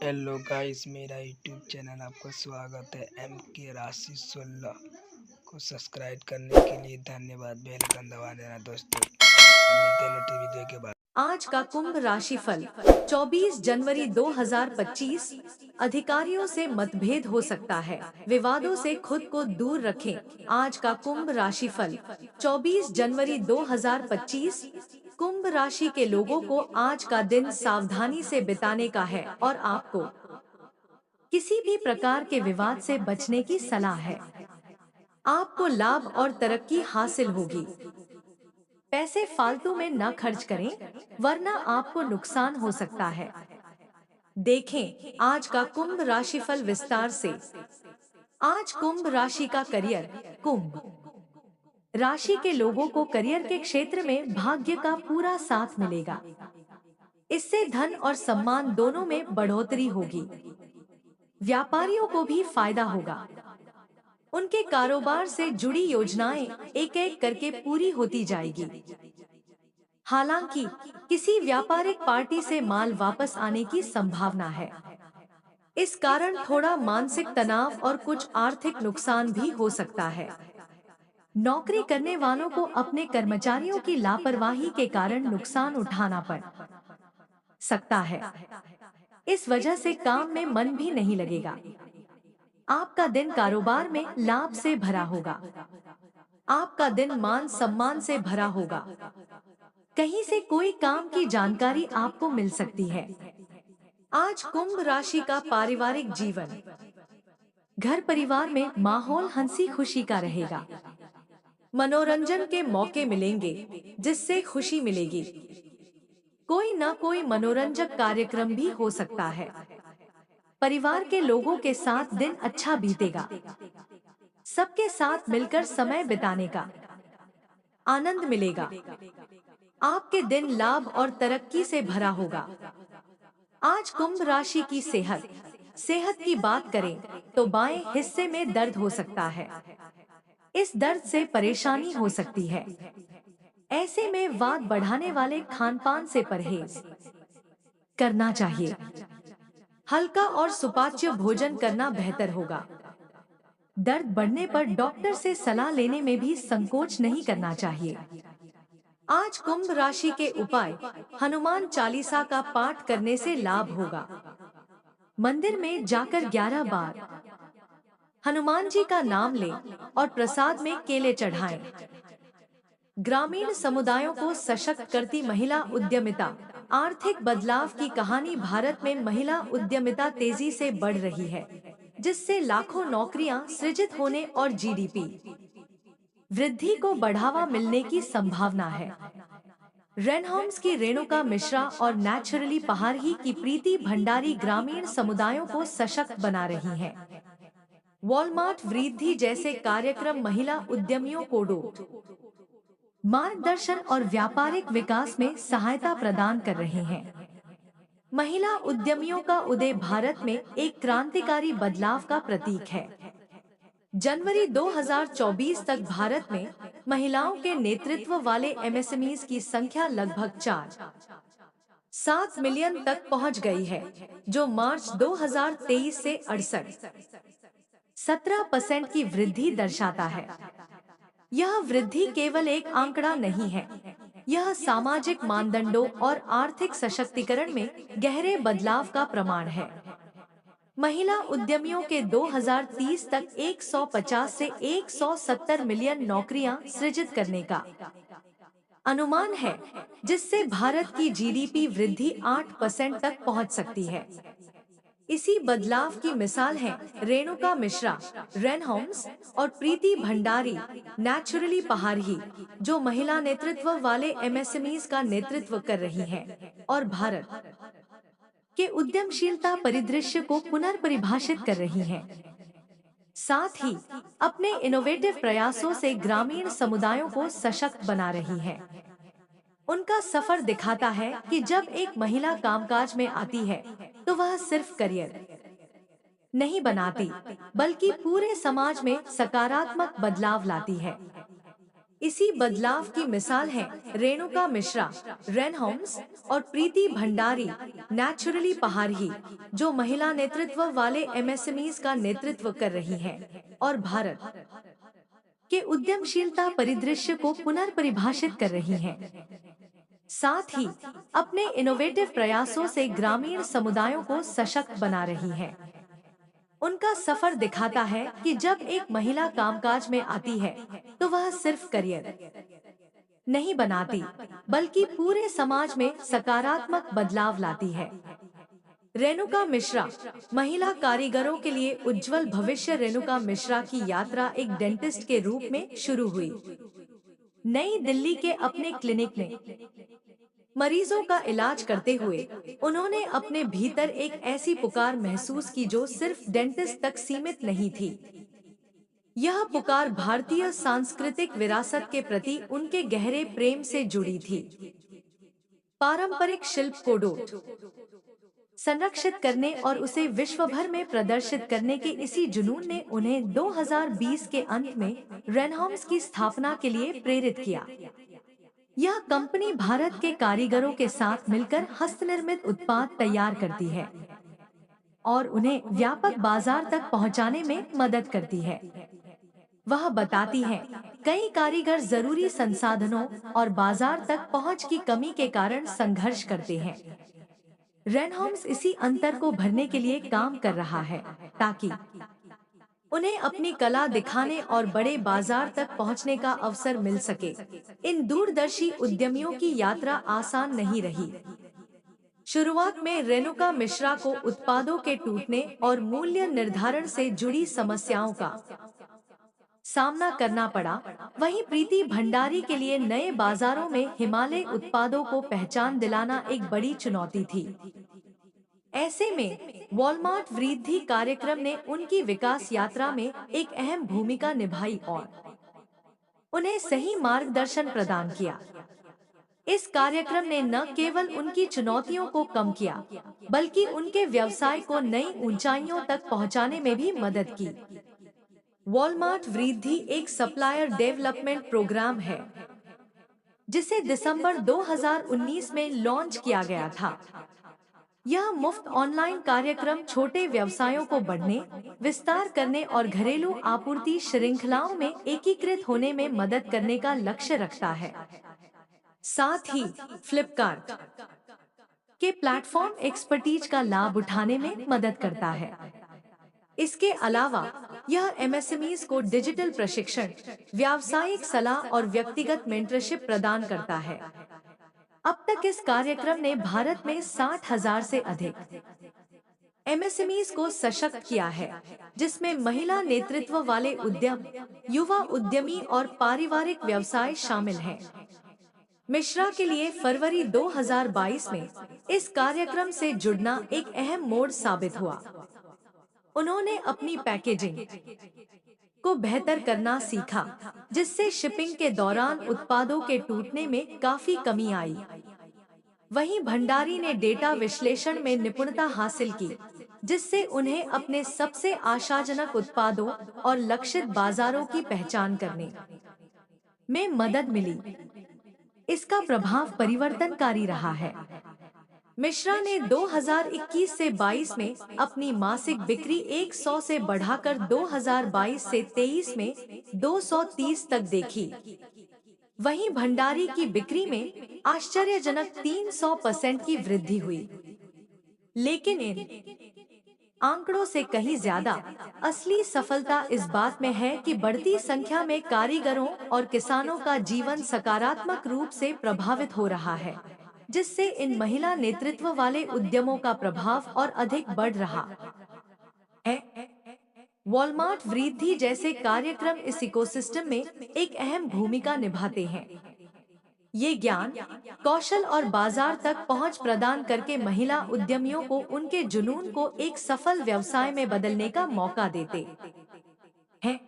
Hello guys, मेरा YouTube channel आपका स्वागत है। एम के राशि 16 को सब्सक्राइब करने के लिए धन्यवाद। बेल आइकन दबा देना दोस्तों। अब मिलते हैं नोटिस वीडियो के बाद। आज का कुंभ राशिफल 24 जनवरी 2025। अधिकारियों से मतभेद हो सकता है, विवादों से खुद को दूर रखें। आज का कुंभ राशिफल 24 जनवरी 2025। कुंभ राशि के लोगों को आज का दिन सावधानी से बिताने का है और आपको किसी भी प्रकार के विवाद से बचने की सलाह है। आपको लाभ और तरक्की हासिल होगी। पैसे फालतू में न खर्च करें, वरना आपको नुकसान हो सकता है। देखें आज का कुंभ राशिफल विस्तार से। आज कुंभ राशि का करियर। कुंभ राशि के लोगों को करियर के क्षेत्र में भाग्य का पूरा साथ मिलेगा। इससे धन और सम्मान दोनों में बढ़ोतरी होगी। व्यापारियों को भी फायदा होगा। उनके कारोबार से जुड़ी योजनाएं एक एक करके पूरी होती जाएगी। हालांकि किसी व्यापारिक पार्टी से माल वापस आने की संभावना है। इस कारण थोड़ा मानसिक तनाव और कुछ आर्थिक नुकसान भी हो सकता है। नौकरी करने वालों को अपने कर्मचारियों की लापरवाही के कारण नुकसान उठाना पड़ सकता है। इस वजह से काम में मन भी नहीं लगेगा। आपका दिन कारोबार में लाभ से भरा होगा। आपका दिन मान सम्मान से भरा होगा। कहीं से कोई काम की जानकारी आपको मिल सकती है। आज कुंभ राशि का पारिवारिक जीवन। घर परिवार में माहौल हंसी खुशी का रहेगा। मनोरंजन के मौके मिलेंगे, जिससे खुशी मिलेगी। कोई न कोई मनोरंजक कार्यक्रम भी हो सकता है। परिवार के लोगों के साथ दिन अच्छा बीतेगा। सबके साथ मिलकर समय बिताने का आनंद मिलेगा। आपके दिन लाभ और तरक्की से भरा होगा। आज कुंभ राशि की सेहत। सेहत की बात करें तो बाएं हिस्से में दर्द हो सकता है। इस दर्द से परेशानी हो सकती है। ऐसे में वात बढ़ाने वाले खानपान से परहेज करना चाहिए। हल्का और सुपाच्य भोजन करना बेहतर होगा। दर्द बढ़ने पर डॉक्टर से सलाह लेने में भी संकोच नहीं करना चाहिए। आज कुंभ राशि के उपाय। हनुमान चालीसा का पाठ करने से लाभ होगा। मंदिर में जाकर 11 बार हनुमान जी का नाम लें और प्रसाद में केले चढ़ाएं। ग्रामीण समुदायों को सशक्त करती महिला उद्यमिता। आर्थिक बदलाव की कहानी। भारत में महिला उद्यमिता तेजी से बढ़ रही है, जिससे लाखों नौकरियां सृजित होने और जीडीपी वृद्धि को बढ़ावा मिलने की संभावना है। रेनहोम्स की रेणुका मिश्रा और नेचुरली पहाड़ी की प्रीति भंडारी ग्रामीण समुदायों को सशक्त बना रही हैं। वॉलमार्ट वृद्धि जैसे कार्यक्रम महिला उद्यमियों को मार्गदर्शन और व्यापारिक विकास में सहायता प्रदान कर रहे हैं। महिला उद्यमियों का उदय भारत में एक क्रांतिकारी बदलाव का प्रतीक है। जनवरी 2024 तक भारत में महिलाओं के नेतृत्व वाले एमएसएमईज की संख्या लगभग 4.7 मिलियन तक पहुंच गई है, जो मार्च 2023 से 68.17% की वृद्धि दर्शाता है। यह वृद्धि केवल एक आंकड़ा नहीं है, यह सामाजिक मानदंडों और आर्थिक सशक्तिकरण में गहरे बदलाव का प्रमाण है। महिला उद्यमियों के 2030 तक 150 से 170 मिलियन नौकरियां सृजित करने का अनुमान है, जिससे भारत की जीडीपी वृद्धि 8% तक पहुंच सकती है। इसी बदलाव की मिसाल है रेणुका मिश्रा, रेनहोम्स और प्रीति भंडारी, नेचुरली पहाड़ी, जो महिला नेतृत्व वाले एमएसएमईज का नेतृत्व कर रही हैं और भारत के उद्यमशीलता परिदृश्य को पुनर्परिभाषित कर रही हैं। साथ ही अपने इनोवेटिव प्रयासों से ग्रामीण समुदायों को सशक्त बना रही हैं। उनका सफर दिखाता है कि जब एक महिला कामकाज में आती है, तो वह सिर्फ करियर नहीं बनाती, बल्कि पूरे समाज में सकारात्मक बदलाव लाती है। इसी बदलाव की मिसाल है रेणुका मिश्रा, रेनहोम्स और प्रीति भंडारी, नेचुरली पहाड़ी, जो महिला नेतृत्व वाले एमएसएमईज का नेतृत्व कर रही हैं और भारत के उद्यमशीलता परिदृश्य को पुनर्परिभाषित कर रही हैं। साथ ही अपने इनोवेटिव प्रयासों से ग्रामीण समुदायों को सशक्त बना रही हैं। उनका सफर दिखाता है कि जब एक महिला कामकाज में आती है तो वह सिर्फ करियर नहीं बनाती, बल्कि पूरे समाज में सकारात्मक बदलाव लाती है। रेणुका मिश्रा, महिला कारीगरों के लिए उज्जवल भविष्य। रेणुका मिश्रा की यात्रा एक डेंटिस्ट के रूप में शुरू हुई। नई दिल्ली के अपने क्लिनिक में मरीजों का इलाज करते हुए उन्होंने अपने भीतर एक ऐसी पुकार महसूस की जो सिर्फ डेंटिस्ट तक सीमित नहीं थी। यह पुकार भारतीय सांस्कृतिक विरासत के प्रति उनके गहरे प्रेम से जुड़ी थी। पारंपरिक शिल्प को संरक्षित करने और उसे विश्व भर में प्रदर्शित करने के इसी जुनून ने उन्हें 2020 के अंत में रेनहोम्स की स्थापना के लिए प्रेरित किया। यह कंपनी भारत के कारीगरों के साथ मिलकर हस्तनिर्मित उत्पाद तैयार करती है और उन्हें व्यापक बाजार तक पहुंचाने में मदद करती है। वह बताती है, कई कारीगर जरूरी संसाधनों और बाजार तक पहुंच की कमी के कारण संघर्ष करते हैं। रेनहोम्स इसी अंतर को भरने के लिए काम कर रहा है ताकि उन्हें अपनी कला दिखाने और बड़े बाजार तक पहुंचने का अवसर मिल सके। इन दूरदर्शी उद्यमियों की यात्रा आसान नहीं रही। शुरुआत में रेणुका मिश्रा को उत्पादों के टूटने और मूल्य निर्धारण से जुड़ी समस्याओं का सामना करना पड़ा। वहीं प्रीति भंडारी के लिए नए बाजारों में हिमालय उत्पादों को पहचान दिलाना एक बड़ी चुनौती थी। ऐसे में वॉलमार्ट वृद्धि कार्यक्रम ने उनकी विकास यात्रा में एक अहम भूमिका निभाई और उन्हें सही मार्गदर्शन प्रदान किया। इस कार्यक्रम ने न केवल उनकी चुनौतियों को कम किया, बल्कि उनके व्यवसाय को नई ऊंचाइयों तक पहुंचाने में भी मदद की। वॉलमार्ट वृद्धि एक सप्लायर डेवलपमेंट प्रोग्राम है, जिसे दिसंबर 2019 में लॉन्च किया गया था। यह मुफ्त ऑनलाइन कार्यक्रम छोटे व्यवसायों को बढ़ने, विस्तार करने और घरेलू आपूर्ति श्रृंखलाओं में एकीकृत होने में मदद करने का लक्ष्य रखता है। साथ ही फ्लिपकार्ट के प्लेटफॉर्म एक्सपर्टीज का लाभ उठाने में मदद करता है। इसके अलावा यह एमएसएमईज को डिजिटल प्रशिक्षण, व्यावसायिक सलाह और व्यक्तिगत मेंटरशिप प्रदान करता है। अब तक इस कार्यक्रम ने भारत में 60,000 से अधिक एमएसएमईज को सशक्त किया है, जिसमें महिला नेतृत्व वाले उद्यम, युवा उद्यमी और पारिवारिक व्यवसाय शामिल हैं। मिश्रा के लिए फरवरी 2022 में इस कार्यक्रम से जुड़ना एक अहम मोड़ साबित हुआ। उन्होंने अपनी पैकेजिंग को बेहतर करना सीखा, जिससे शिपिंग के दौरान उत्पादों के टूटने में काफी कमी आई। वहीं भंडारी ने डेटा विश्लेषण में निपुणता हासिल की, जिससे उन्हें अपने सबसे आशाजनक उत्पादों और लक्षित बाजारों की पहचान करने में मदद मिली। इसका प्रभाव परिवर्तनकारी रहा है। मिश्रा ने 2021 से 22 में अपनी मासिक बिक्री 100 से बढ़ाकर 2022 से 23 में 230 तक देखी। वहीं भंडारी की बिक्री में आश्चर्यजनक 300% की वृद्धि हुई। लेकिन इन आंकड़ों से कहीं ज्यादा असली सफलता इस बात में है कि बढ़ती संख्या में कारीगरों और किसानों का जीवन सकारात्मक रूप से प्रभावित हो रहा है, जिससे इन महिला नेतृत्व वाले उद्यमों का प्रभाव और अधिक बढ़ रहा है। वॉलमार्ट वृद्धि जैसे कार्यक्रम इस इकोसिस्टम में एक अहम भूमिका निभाते हैं। ये ज्ञान, कौशल और बाजार तक पहुंच प्रदान करके महिला उद्यमियों को उनके जुनून को एक सफल व्यवसाय में बदलने का मौका देते हैं।